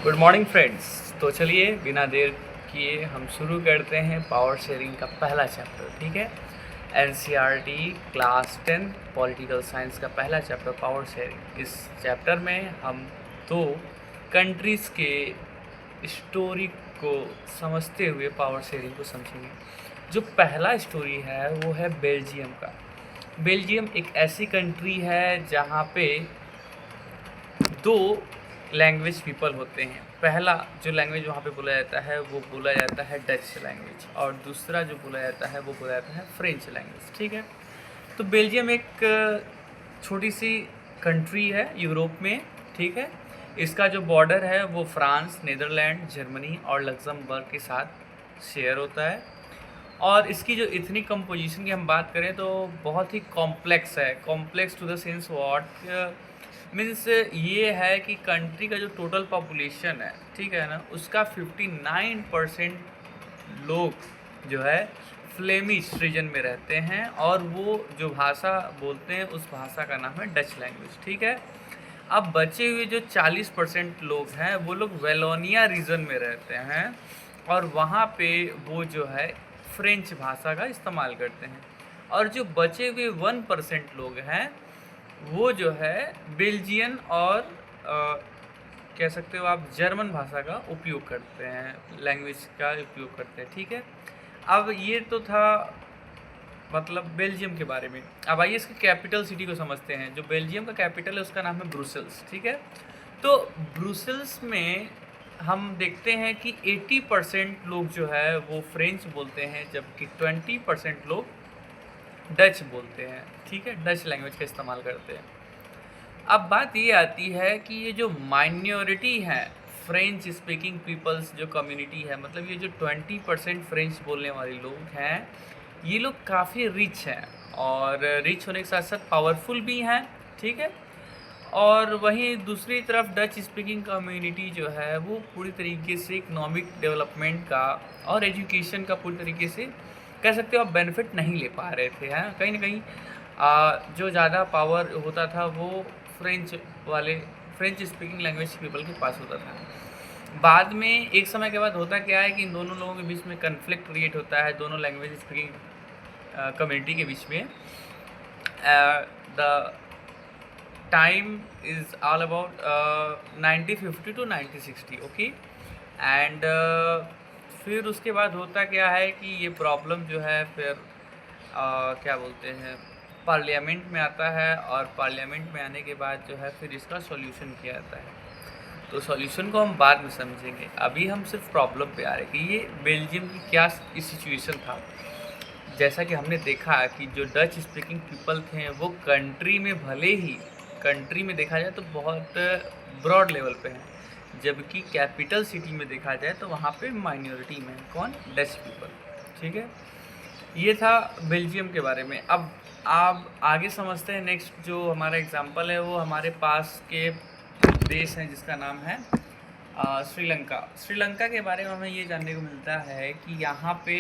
Good morning friends. तो चलिए बिना देर किए हम शुरू करते हैं पावर शेयरिंग का पहला चैप्टर। ठीक है, एनसीईआरटी क्लास 10 पॉलिटिकल साइंस का पहला चैप्टर पावर शेयरिंग। इस चैप्टर में हम दो कंट्रीज़ के स्टोरी को समझते हुए पावर शेयरिंग को समझेंगे। जो पहला स्टोरी है वो है बेल्जियम का। बेल्जियम एक ऐसी कंट्री है जहाँ पे दो लैंग्वेज पीपल होते हैं। पहला जो लैंग्वेज वहाँ पे बोला जाता है वो बोला जाता है डच लैंग्वेज, और दूसरा जो बोला जाता है वो बोला जाता है फ्रेंच लैंग्वेज। ठीक है, तो बेल्जियम एक छोटी सी कंट्री है यूरोप में। ठीक है, इसका जो बॉर्डर है वो फ्रांस, नीदरलैंड, जर्मनी और लग्जमबर्ग के साथ शेयर होता है। और इसकी जो इथनिक कंपोजिशन की हम बात करें तो बहुत ही कॉम्प्लेक्स है। Complex to the sense what means ये है कि कंट्री का जो टोटल पॉपुलेशन है, ठीक है ना, उसका 59% लोग जो है फ्लेमिश रीजन में रहते हैं, और वो जो भाषा बोलते हैं उस भाषा का नाम है डच लैंग्वेज। ठीक है, अब बचे हुए जो 40% लोग हैं वो लोग वेलोनिया रीजन में रहते हैं, और वहाँ पे वो जो है फ्रेंच भाषा का इस्तेमाल करते हैं। और जो बचे हुए 1% लोग हैं वो जो है बेल्जियन और कह सकते हो आप जर्मन भाषा का उपयोग करते हैं, लैंग्वेज का उपयोग करते हैं। ठीक है, अब ये तो था मतलब बेल्जियम के बारे में। अब आइए इसकी कैपिटल सिटी को समझते हैं। जो बेल्जियम का कैपिटल है उसका नाम है ब्रुसेल्स। ठीक है, तो ब्रुसेल्स में हम देखते हैं कि 80% लोग जो है वो फ्रेंच बोलते हैं, जबकि 20% लोग डच बोलते हैं। ठीक है, डच लैंग्वेज का इस्तेमाल करते हैं। अब बात ये आती है कि ये जो माइनॉरिटी है फ्रेंच स्पीकिंग पीपल्स जो कम्युनिटी है, मतलब ये जो 20% फ्रेंच बोलने वाले लोग हैं, ये लोग काफ़ी रिच हैं, और रिच होने के साथ साथ पावरफुल भी हैं। ठीक है, और वहीं दूसरी तरफ डच स्पीकिंग कम्युनिटी जो है वो पूरी तरीके से इकोनॉमिक डेवलपमेंट का और एजुकेशन का पूरी तरीके से कह सकते हो आप बेनिफिट नहीं ले पा रहे थे। हैं कहीं ना कहीं जो ज़्यादा पावर होता था वो फ्रेंच स्पीकिंग लैंग्वेज पीपल के पास होता था। बाद में एक समय के बाद होता क्या है कि इन दोनों लोगों के बीच में कन्फ्लिक्ट क्रिएट होता है, दोनों लैंग्वेज स्पीकिंग कम्युनिटी के बीच में। The time is all about 1950 to 1960। Okay, and फिर उसके बाद होता क्या है कि ये प्रॉब्लम जो है फिर क्या बोलते हैं पार्लियामेंट में आता है, और पार्लियामेंट में आने के बाद जो है फिर इसका सॉल्यूशन किया जाता है। तो सॉल्यूशन को हम बाद में समझेंगे, अभी हम सिर्फ प्रॉब्लम पे आ रहे हैं कि ये बेल्जियम की क्या सिचुएशन था। जैसा कि हमने देखा कि जो डच स्पीकिंग पीपल थे वो कंट्री में, भले ही कंट्री में देखा जाए तो बहुत ब्रॉड लेवल पे हैं, जबकि कैपिटल सिटी में देखा जाए तो वहाँ पे माइनॉरिटी में है। कौन? Dutch people. ठीक है, ये था बेल्जियम के बारे में। अब आप आगे समझते हैं। नेक्स्ट जो हमारा एग्जांपल है वो हमारे पास के देश हैं जिसका नाम है श्रीलंका। श्रीलंका के बारे में हमें ये जानने को मिलता है कि यहाँ पे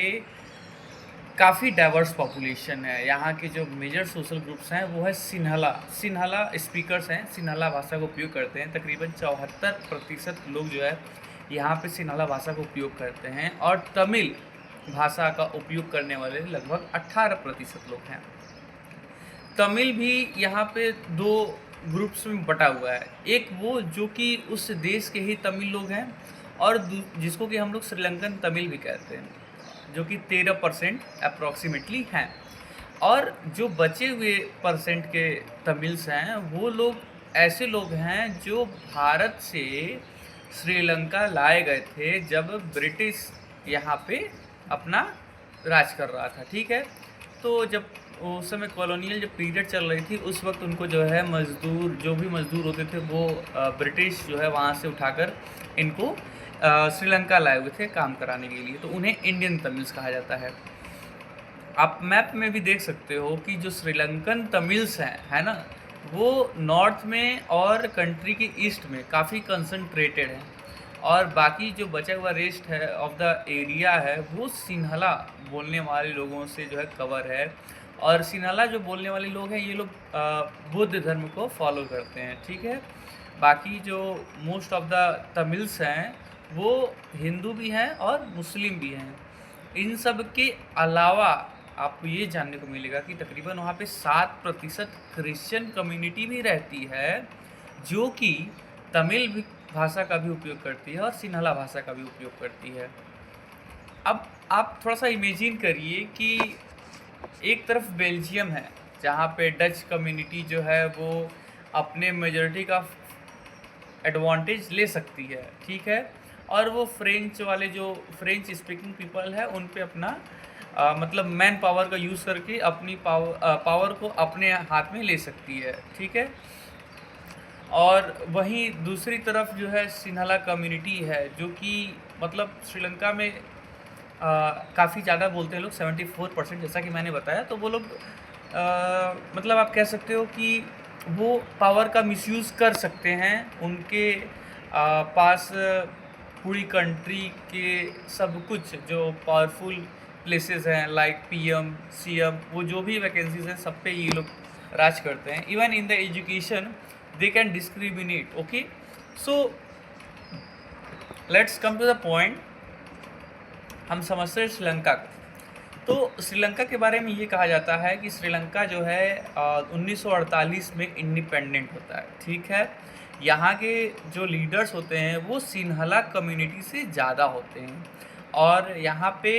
काफ़ी डाइवर्स पॉपुलेशन है। यहाँ के जो मेजर सोशल ग्रुप्स हैं वो है सिन्हला स्पीकर्स हैं, सिन्हला भाषा का उपयोग करते हैं। तकरीबन 74% लोग जो है यहाँ पे सिन्हला भाषा का उपयोग करते हैं, और तमिल भाषा का उपयोग करने वाले लगभग 18% लोग हैं। तमिल भी यहाँ पे दो ग्रुप्स में बटा हुआ है। एक वो जो कि उस देश के ही तमिल लोग हैं, और जिसको कि हम लोग श्रीलंकन तमिल भी कहते हैं, जो कि 13% अप्रॉक्सीमेटली हैं। और जो बचे हुए परसेंट के तमिल्स हैं वो लोग ऐसे लोग हैं जो भारत से श्रीलंका लाए गए थे जब ब्रिटिश यहाँ पे अपना राज कर रहा था। ठीक है, तो जब उस समय कॉलोनियल जो पीरियड चल रही थी उस वक्त उनको जो है मज़दूर, जो भी मज़दूर होते थे वो ब्रिटिश जो है वहाँ से उठाकर इनको श्रीलंका लाए हुए थे काम कराने के लिए, तो उन्हें इंडियन तमिल्स कहा जाता है। आप मैप में भी देख सकते हो कि जो श्रीलंकन तमिल्स हैं, है ना, वो नॉर्थ में और कंट्री के ईस्ट में काफ़ी कंसंट्रेटेड हैं, और बाकी जो बचा हुआ रेस्ट है ऑफ द एरिया है वो सिन्हला बोलने वाले लोगों से जो है कवर है। और सिन्हला जो बोलने वाले लोग हैं ये लोग बुद्ध धर्म को फॉलो करते हैं। ठीक है, बाकी जो मोस्ट ऑफ द तमिल्स हैं वो हिंदू भी हैं और मुस्लिम भी हैं। इन सब के अलावा आपको ये जानने को मिलेगा कि तकरीबन वहाँ पे 7% क्रिश्चियन कम्युनिटी भी रहती है, जो कि तमिल भाषा का भी उपयोग करती है और सिन्हला भाषा का भी उपयोग करती है। अब आप थोड़ा सा इमेजिन करिए कि एक तरफ बेल्जियम है जहाँ पे डच कम्युनिटी जो है वो अपने मेजॉरिटी का एडवांटेज ले सकती है, ठीक है, और वो फ्रेंच वाले जो फ्रेंच स्पीकिंग पीपल है उन पे अपना मतलब मैन पावर का यूज़ करके अपनी पावर को अपने हाथ में ले सकती है, ठीक है। और वहीं दूसरी तरफ जो है सिन्हला कम्युनिटी है जो कि मतलब श्रीलंका में काफ़ी ज़्यादा बोलते हैं लोग, 74% जैसा कि मैंने बताया। तो वो लोग मतलब आप कह सकते हो कि वो पावर का मिसयूज़ कर सकते हैं। उनके पास पूरी कंट्री के सब कुछ जो पावरफुल प्लेसेस हैं लाइक पीएम, सीएम, वो जो भी वैकेंसीज हैं सब पे ये लोग राज करते हैं। Even in the education they can discriminate. Okay, so let's come to the point. हम समझते हैं श्रीलंका को। तो श्रीलंका के बारे में ये कहा जाता है कि श्रीलंका जो है 1948 में इंडिपेंडेंट होता है, ठीक है। यहाँ के जो लीडर्स होते हैं वो सिन्हला कम्युनिटी से ज़्यादा होते हैं और यहाँ पे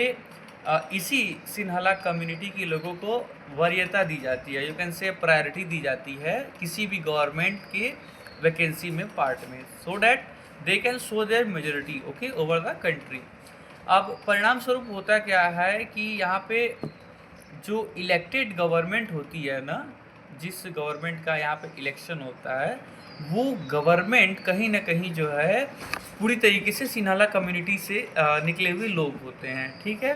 इसी सिन्हला कम्युनिटी के लोगों को वरीयता दी जाती है, यू कैन से प्रायोरिटी दी जाती है किसी भी गवर्नमेंट के वैकेंसी में पार्ट में, so that they can show their majority okay over the country. अब परिणाम स्वरूप होता क्या है कि यहाँ पे जो इलेक्टेड गवर्नमेंट होती है ना, जिस गवर्नमेंट का यहाँ पे इलेक्शन होता है वो गवर्नमेंट कहीं ना कहीं जो है पूरी तरीके से सिन्हला कम्युनिटी से निकले हुए लोग होते हैं, ठीक है।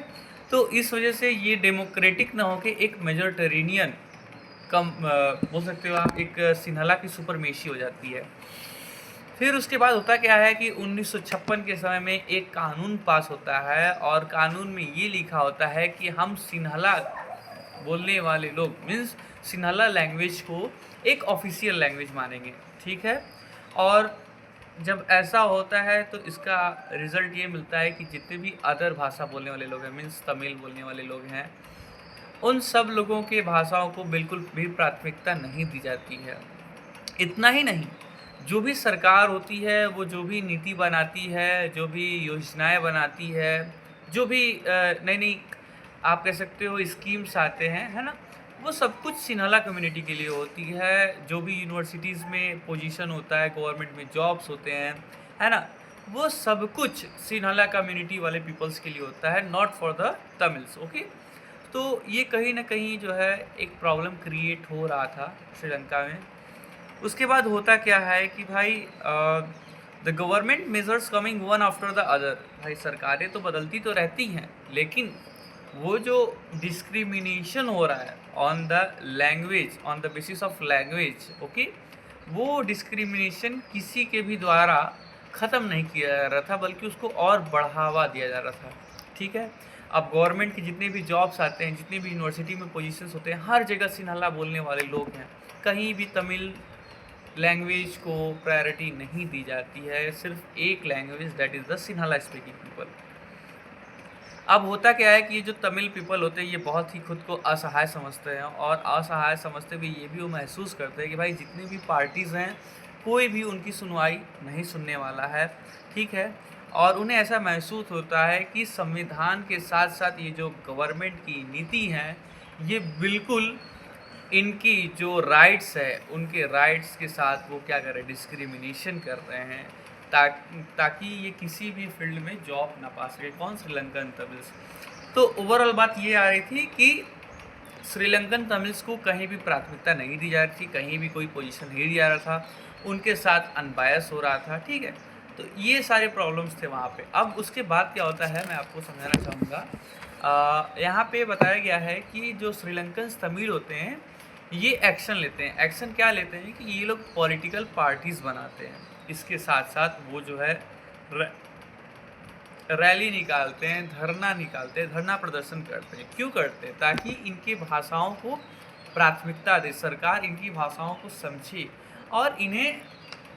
तो इस वजह से ये डेमोक्रेटिक ना होके एक मेजोरिटेरियन कम बोल सकते हो आप, एक सिन्हला की सुपरमेशी हो जाती है। फिर उसके बाद होता क्या है कि 1956 के समय में एक कानून पास होता है और कानून में ये लिखा होता है कि हम सिन्हला बोलने वाले लोग मीन्स सिन्हला लैंग्वेज को एक ऑफिशियल लैंग्वेज मानेंगे, ठीक है। और जब ऐसा होता है तो इसका रिज़ल्ट ये मिलता है कि जितने भी अदर भाषा बोलने वाले लोग हैं मीन्स तमिल बोलने वाले लोग हैं, उन सब लोगों के भाषाओं को बिल्कुल भी प्राथमिकता नहीं दी जाती है। इतना ही नहीं, जो भी सरकार होती है वो जो भी नीति बनाती है, जो भी योजनाएं बनाती है, जो भी नई नई आप कह सकते हो स्कीम्स आते हैं, है ना, वो सब कुछ सिन्हला कम्युनिटी के लिए होती है। जो भी यूनिवर्सिटीज़ में पोजीशन होता है, गवर्नमेंट में जॉब्स होते हैं, है ना, वो सब कुछ सिन्हला कम्युनिटी वाले पीपल्स के लिए होता है, not for the Tamils. Okay, तो ये कहीं ना कहीं जो है एक प्रॉब्लम क्रिएट हो रहा था श्रीलंका में। उसके बाद होता क्या है कि भाई the government measures coming one after the other, भाई सरकारें तो बदलती तो रहती हैं लेकिन वो जो डिस्क्रिमिनेशन हो रहा है on the language, on the basis of language, okay, वो डिस्क्रिमिनेशन किसी के भी द्वारा ख़त्म नहीं किया जा रहा था बल्कि उसको और बढ़ावा दिया जा रहा था, ठीक है। अब गवर्नमेंट के जितने भी जॉब्स आते हैं, जितने भी यूनिवर्सिटी में पोजीशंस होते हैं, हर जगह सिन्हला बोलने वाले लोग हैं। कहीं भी तमिल लैंग्वेज को प्रायोरिटी नहीं दी जाती है, सिर्फ एक language that is the Sinhala speaking people. अब होता क्या है कि ये जो तमिल पीपल होते हैं ये बहुत ही खुद को असहाय समझते हैं और असहाय समझते हुए ये भी वो महसूस करते हैं कि भाई जितनी भी पार्टीज़ हैं कोई भी उनकी सुनवाई नहीं सुनने वाला है, ठीक है। और उन्हें ऐसा महसूस होता है कि संविधान के साथ साथ ये जो गवर्नमेंट की नीति हैं ये बिल्कुल इनकी जो राइट्स है उनके राइट्स के साथ वो क्या कर रहे हैं, डिस्क्रिमिनेशन कर रहे हैं ताकि ये किसी भी फील्ड में जॉब ना पा सके। कौन? श्रीलंकन तमिल्स। तो ओवरऑल बात ये आ रही थी कि श्रीलंकन तमिल्स को कहीं भी प्राथमिकता नहीं दी जा रही थी, कहीं भी कोई पोजीशन नहीं दिया जा रहा था, उनके साथ अनबायस हो रहा था, ठीक है। तो ये सारे प्रॉब्लम्स थे वहाँ पे। अब उसके बाद क्या होता है मैं आपको समझाना चाहूँगा। यहाँ पे बताया गया है कि जो श्रीलंकन तमिल होते हैं ये एक्शन लेते हैं। एक्शन क्या लेते हैं कि ये लोग पॉलिटिकल पार्टीज़ बनाते हैं, इसके साथ साथ वो जो है रैली निकालते हैं, धरना निकालते हैं, धरना प्रदर्शन करते हैं। क्यों करते हैं? ताकि इनकी भाषाओं को प्राथमिकता दे, सरकार इनकी भाषाओं को समझे और इन्हें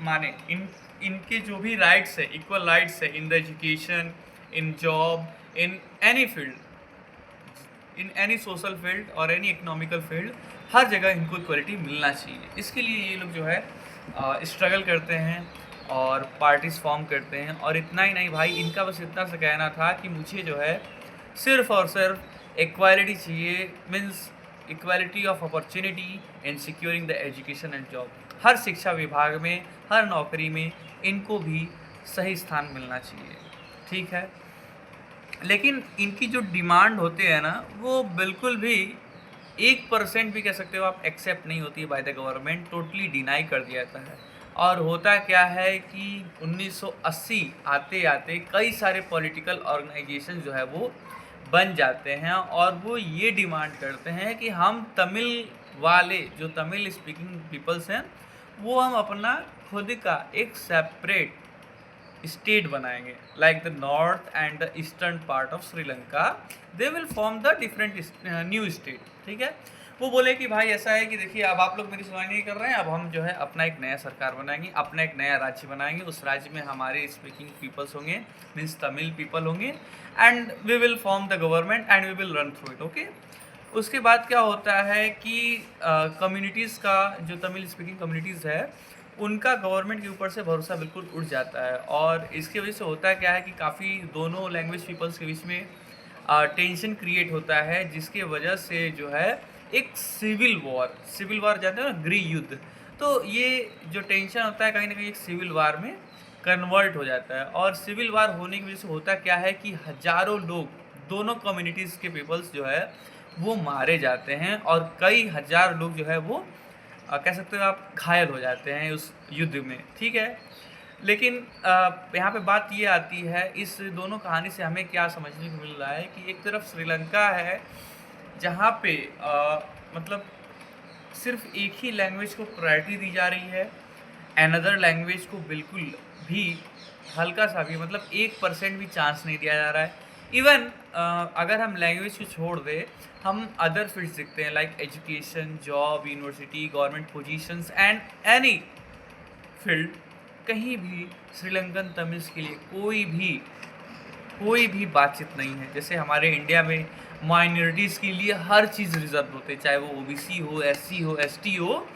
माने इनके जो भी राइट्स है, इक्वल राइट्स है इन the education, in job, in any field, in any social field और एनी इकोनॉमिकल फील्ड, हर जगह इनको इक्वलिटी मिलना चाहिए। इसके लिए ये लोग जो है स्ट्रगल करते हैं और पार्टीज फॉर्म करते हैं। और इतना ही नहीं भाई, इनका बस इतना सा कहना था कि मुझे जो है सिर्फ और सिर्फ इक्वालिटी चाहिए, means equality of opportunity in securing the education and job. हर शिक्षा विभाग में, हर नौकरी में इनको भी सही स्थान मिलना चाहिए, ठीक है। लेकिन इनकी जो डिमांड होते हैं ना, वो बिल्कुल भी 1% भी कह सकते हो आप एक्सेप्ट नहीं होती है by the government, totally deny कर दिया जाता है। और होता क्या है कि 1980 आते आते कई सारे पॉलिटिकल ऑर्गेनाइजेशन जो है वो बन जाते हैं और वो ये डिमांड करते हैं कि हम तमिल वाले, जो तमिल स्पीकिंग पीपल्स हैं, वो हम अपना खुद का एक सेपरेट स्टेट बनाएंगे, like the north and the eastern part of Sri Lanka, they will form the different new state, ठीक है। वो बोले कि भाई ऐसा है कि देखिए अब आप लोग मेरी सुनवाई नहीं कर रहे हैं, अब हम जो है अपना एक नया सरकार बनाएंगे, अपना एक नया राज्य बनाएंगे, उस राज्य में हमारे स्पीकिंग पीपल्स होंगे, मीन्स तमिल पीपल होंगे, and we will form the government and we will run through it, okay. उसके बाद क्या होता है कि कम्युनिटीज़ का, जो तमिल स्पीकिंग कम्युनिटीज़ है, उनका गवर्नमेंट के ऊपर से भरोसा बिल्कुल उठ जाता है। और इसकी वजह से होता क्या है कि काफ़ी दोनों लैंग्वेज पीपल्स के बीच में टेंशन क्रिएट होता है, जिसके वजह से जो है एक सिविल वॉर जानते हो ना, गृह युद्ध। तो ये जो टेंशन होता है कहीं ना कहीं एक सिविल वार में कन्वर्ट हो जाता है। और सिविल वार होने की वजह से होता क्या है कि हजारों लोग, दोनों कम्युनिटीज़ के पीपल्स जो है वो मारे जाते हैं और कई हजार लोग जो है वो कह सकते हो आप घायल हो जाते हैं उस युद्ध में, ठीक है। लेकिन यहाँ पे बात ये आती है, इस दोनों कहानी से हमें क्या समझने को मिल रहा है कि एक तरफ श्रीलंका है जहाँ पे मतलब सिर्फ एक ही लैंग्वेज को प्रायोरिटी दी जा रही है, अनदर लैंग्वेज को बिल्कुल भी हल्का सा भी, मतलब 1% भी चांस नहीं दिया जा रहा है। इवन अगर हम लैंग्वेज को छोड़ दें, हम अदर फील्ड्स देखते हैं like education, job, university, government positions and any field, कहीं भी श्रीलंकन तमिल्स के लिए कोई भी बातचीत नहीं है। जैसे हमारे इंडिया में माइनॉरिटीज़ के लिए हर चीज़ रिजर्व होते हैं, चाहे वो ओबीसी हो, एससी हो, एसटी हो,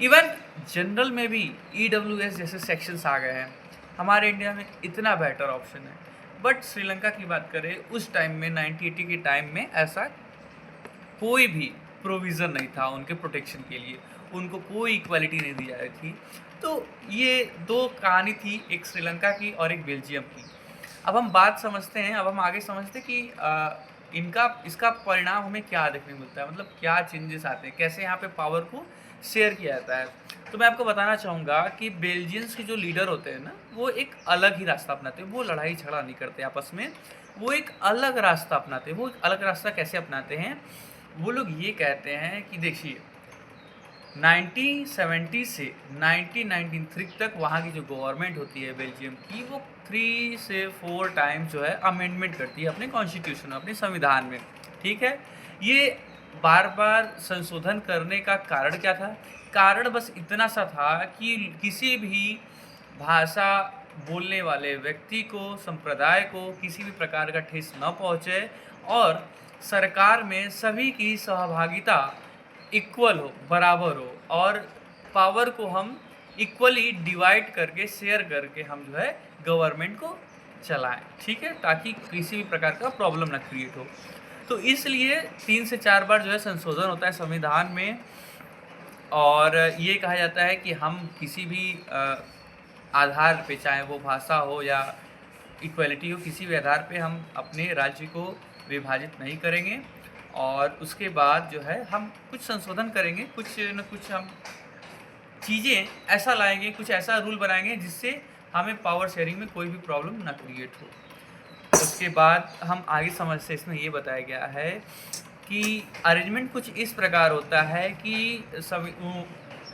इवन जनरल में भी ईडब्ल्यूएस जैसे सेक्शंस आ गए हैं। हमारे इंडिया में इतना बेटर ऑप्शन है। बट श्रीलंका की बात करें, उस टाइम में 1980 के टाइम में ऐसा कोई भी प्रोविज़न नहीं था उनके प्रोटेक्शन के लिए, उनको कोई इक्वालिटी नहीं दी जा रही थी। तो ये दो कहानी थी, एक श्रीलंका की और एक बेल्जियम की। अब हम बात समझते हैं, अब हम आगे समझते हैं कि इसका परिणाम हमें क्या देखने को मिलता है, मतलब क्या चेंजेस आते हैं, कैसे यहाँ पे पावर को शेयर किया जाता है। तो मैं आपको बताना चाहूँगा कि बेल्जियंस के जो लीडर होते हैं ना, वो एक अलग ही रास्ता अपनाते हैं। वो लड़ाई झगड़ा नहीं करते आपस में, वो एक अलग रास्ता अपनाते हैं। वो एक अलग रास्ता कैसे अपनाते हैं, वो लोग ये कहते हैं कि देखिए 1970 से 1993 तक वहाँ की जो गवर्नमेंट होती है बेल्जियम की, वो 3 से 4 टाइम जो है अमेंडमेंट करती है अपने कॉन्स्टिट्यूशन, अपने संविधान में, ठीक है। ये बार बार संशोधन करने का कारण क्या था? कारण बस इतना सा था कि किसी भी भाषा बोलने वाले व्यक्ति को, संप्रदाय को किसी भी प्रकार का ठेस न पहुँचे और सरकार में सभी की सहभागिता इक्वल हो, बराबर हो, और पावर को हम इक्वली डिवाइड करके, शेयर करके हम जो है गवर्नमेंट को चलाएं, ठीक है, ताकि किसी भी प्रकार का प्रॉब्लम ना क्रिएट हो। तो इसलिए 3 से 4 बार जो है संशोधन होता है संविधान में, और ये कहा जाता है कि हम किसी भी आधार पे, चाहे वो भाषा हो या इक्वलिटी हो, किसी भी आधार पे हम अपने राज्य को विभाजित नहीं करेंगे। और उसके बाद जो है हम कुछ संशोधन करेंगे, कुछ न कुछ हम चीज़ें ऐसा लाएंगे, कुछ ऐसा रूल बनाएंगे जिससे हमें पावर शेयरिंग में कोई भी प्रॉब्लम ना क्रिएट हो। उसके बाद हम आगे समझते, इसमें ये बताया गया है कि अरेंजमेंट कुछ इस प्रकार होता है कि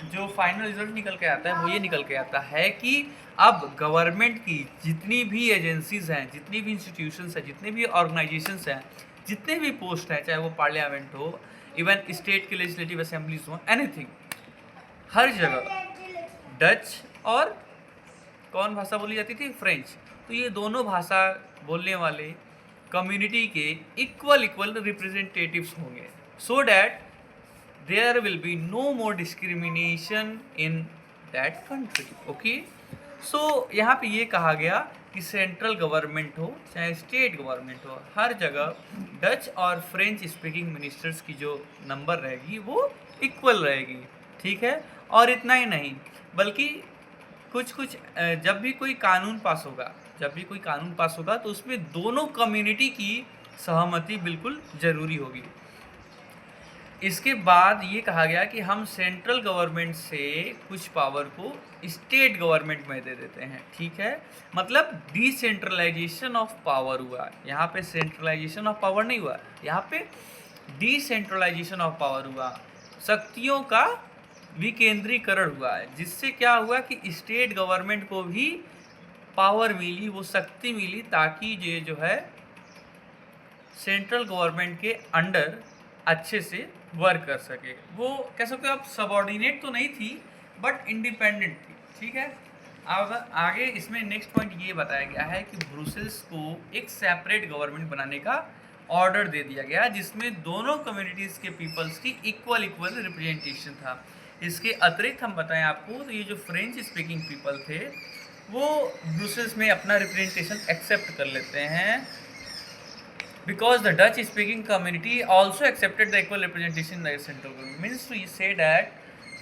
जो फाइनल रिजल्ट निकल के आता है वो ये निकल के आता है कि अब गवर्नमेंट की जितनी भी एजेंसीज़ हैं, जितनी भी इंस्टीट्यूशंस हैं, जितने भी ऑर्गेनाइजेशंस हैं, जितने भी पोस्ट हैं, चाहे वो पार्लियामेंट हो, इवन स्टेट के लेजिस्लेटिव असेंबलीज हो, एनीथिंग, हर जगह डच और कौन भाषा बोली जाती थी? फ्रेंच। तो ये दोनों भाषा बोलने वाले कम्युनिटी के इक्वल रिप्रेजेंटेटिव्स होंगे, so that there will be no more discrimination in that country. Okay, so यहाँ पे ये कहा गया कि सेंट्रल गवर्नमेंट हो चाहे स्टेट गवर्नमेंट हो, हर जगह डच और फ्रेंच स्पीकिंग मिनिस्टर्स की जो नंबर रहेगी वो इक्वल रहेगी, ठीक है। और इतना ही नहीं, बल्कि कुछ जब भी कोई कानून पास होगा तो उसमें दोनों कम्युनिटी की सहमति बिल्कुल ज़रूरी होगी। इसके बाद ये कहा गया कि हम सेंट्रल गवर्नमेंट से कुछ पावर को स्टेट गवर्नमेंट में दे देते हैं, ठीक है। मतलब डिसेंट्रलाइजेशन ऑफ पावर हुआ, यहाँ पे सेंट्रलाइजेशन ऑफ पावर नहीं हुआ, यहाँ पे डिसेंट्रलाइजेशन ऑफ पावर हुआ, शक्तियों का विकेंद्रीकरण हुआ है, जिससे क्या हुआ कि स्टेट गवर्नमेंट को भी पावर मिली, वो शक्ति मिली, ताकि ये जो है सेंट्रल गवर्नमेंट के अंडर अच्छे से वर्क कर सके। वो कह सकते हो आप सबऑर्डिनेट तो नहीं थी बट इंडिपेंडेंट थी, ठीक है। अब आगे इसमें नेक्स्ट पॉइंट ये बताया गया है कि ब्रुसेल्स को एक सेपरेट गवर्नमेंट बनाने का ऑर्डर दे दिया गया, जिसमें दोनों कम्युनिटीज़ के पीपल्स की इक्वल रिप्रेजेंटेशन था। इसके अतिरिक्त हम बताएं आपको तो ये जो फ्रेंच स्पीकिंग पीपल थे वो ब्रुसेल्स में अपना रिप्रेजेंटेशन एक्सेप्ट कर लेते हैं, because the Dutch speaking community also accepted the equal representation in the central government. Means to say that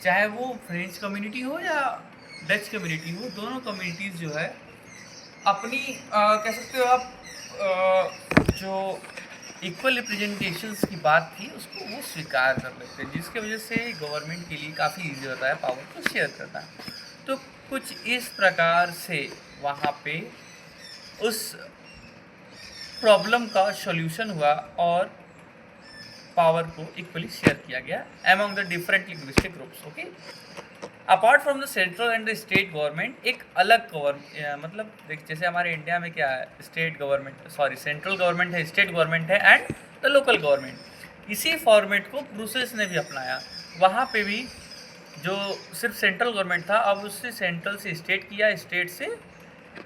चाहे वो फ्रेंच कम्युनिटी हो या डच कम्युनिटी हो, दोनों कम्युनिटीज़ जो है अपनी कह सकते हो आप जो इक्वल रिप्रेजेंटेशंस की बात थी उसको वो स्वीकार कर लेते हैं, जिसके वजह से गवर्नमेंट के लिए काफ़ी ईजी होता है पावर को शेयर करना। तो कुछ इस प्रकार से वहाँ पे उस प्रॉब्लम का सॉल्यूशन हुआ और पावर को इक्वली शेयर किया गया among the different linguistic groups. Okay, apart from the central and the state government एक अलग मतलब जैसे हमारे इंडिया में क्या है, स्टेट गवर्नमेंट सेंट्रल गवर्नमेंट है, स्टेट गवर्नमेंट है एंड द लोकल गवर्नमेंट। इसी फॉर्मेट को ब्रुसेल्स ने भी अपनाया। वहाँ पे भी जो सिर्फ सेंट्रल गवर्नमेंट था, अब उससे सेंट्रल से स्टेट किया, स्टेट से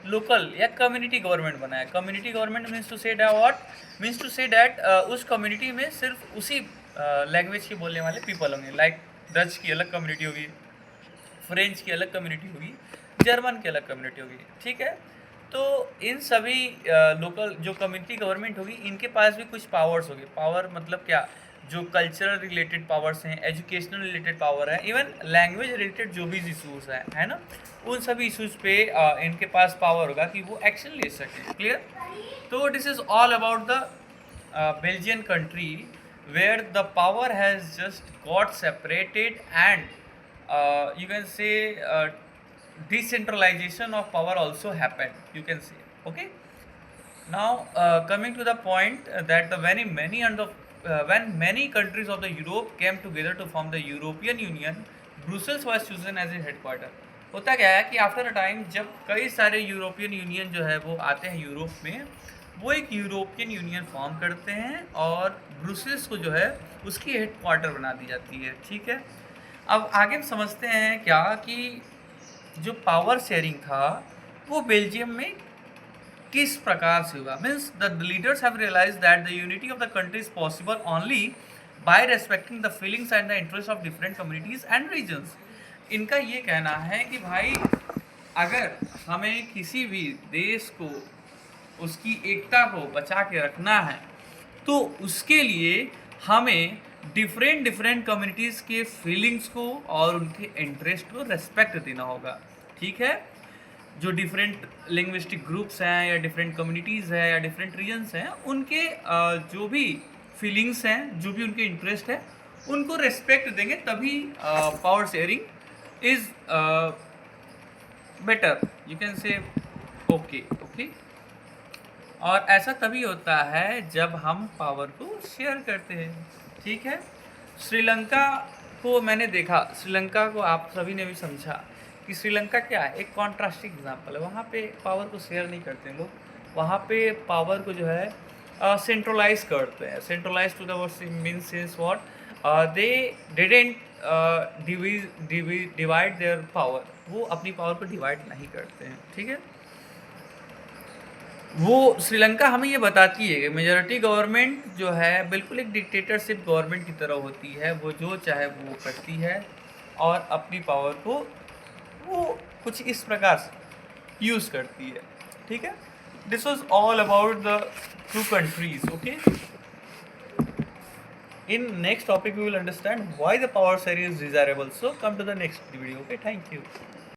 लोकल या कम्युनिटी गवर्नमेंट बनाया। कम्युनिटी गवर्नमेंट मीन्स टू से मीन्स टू से डैट उस कम्युनिटी में सिर्फ उसी लैंग्वेज के बोलने वाले पीपल होंगे। लाइक डच की अलग कम्युनिटी होगी, फ्रेंच की अलग कम्युनिटी होगी, जर्मन की अलग कम्युनिटी होगी, ठीक है। तो इन सभी लोकल जो कम्युनिटी गवर्नमेंट होगी इनके पास भी कुछ पावर्स होगी। पावर मतलब क्या, जो कल्चरल रिलेटेड पावर्स हैं, एजुकेशनल रिलेटेड पावर है, इवन लैंग्वेज रिलेटेड जो भी इशूज़ हैं, है ना, उन सभी इशूज़ पे इनके पास पावर होगा कि वो एक्शन ले सकें। क्लियर? तो this is all about the Belgian country where the power has just got separated and you can say decentralization of power also happened, you can say. Okay, now coming to the point that the when many countries of the Europe came together to form the European Union, Brussels was chosen as a headquarter. होता क्या है कि after a time जब कई सारे European union जो है वो आते हैं यूरोप में, वो एक यूरोपियन यूनियन फॉर्म करते हैं और ब्रुसेल्स को जो है उसकी हेडक्वार्टर बना दी जाती है, ठीक है। अब आगे समझते हैं क्या कि जो पावर शेयरिंग था वो बेल्जियम में किस प्रकार से हुआ। Means the leaders have realise that the unity of the country is possible only by respecting the feelings and the interest of different communities and regions. इनका ये कहना है कि भाई अगर हमें किसी भी देश को उसकी एकता को बचा के रखना है तो उसके लिए हमें डिफरेंट कम्युनिटीज़ के फीलिंग्स को और उनके इंटरेस्ट को रेस्पेक्ट देना होगा, ठीक है। जो डिफरेंट लिंग्विस्टिक ग्रुप्स हैं या डिफरेंट कम्युनिटीज़ हैं या डिफरेंट रीजन्स हैं, उनके जो भी फीलिंग्स हैं, जो भी उनके इंटरेस्ट है, उनको रेस्पेक्ट देंगे, तभी power sharing is better, you can say okay. और ऐसा तभी होता है जब हम पावर को शेयर करते हैं, ठीक है। श्रीलंका को मैंने देखा, श्रीलंका को आप सभी ने भी समझा कि श्रीलंका क्या है, एक कॉन्ट्रास्टिंग एग्जांपल है। वहाँ पे पावर को शेयर नहीं करते लोग, वहाँ पे पावर को जो है सेंट्रलाइज करते हैं। Centralise to the mean sense what, they didn't divide their power, वो अपनी पावर को डिवाइड नहीं करते हैं, ठीक है। वो श्रीलंका हमें ये बताती है कि मेजॉरिटी गवर्नमेंट जो है बिल्कुल एक डिक्टेटरशिप गवर्नमेंट की तरह होती है, वो जो चाहे वो करती है और अपनी पावर को वो कुछ इस प्रकार से यूज़ करती है, ठीक है। This was all about the two countries, okay. In next topic we will understand why the power sharing is desirable. So come to the next video, okay. Thank you.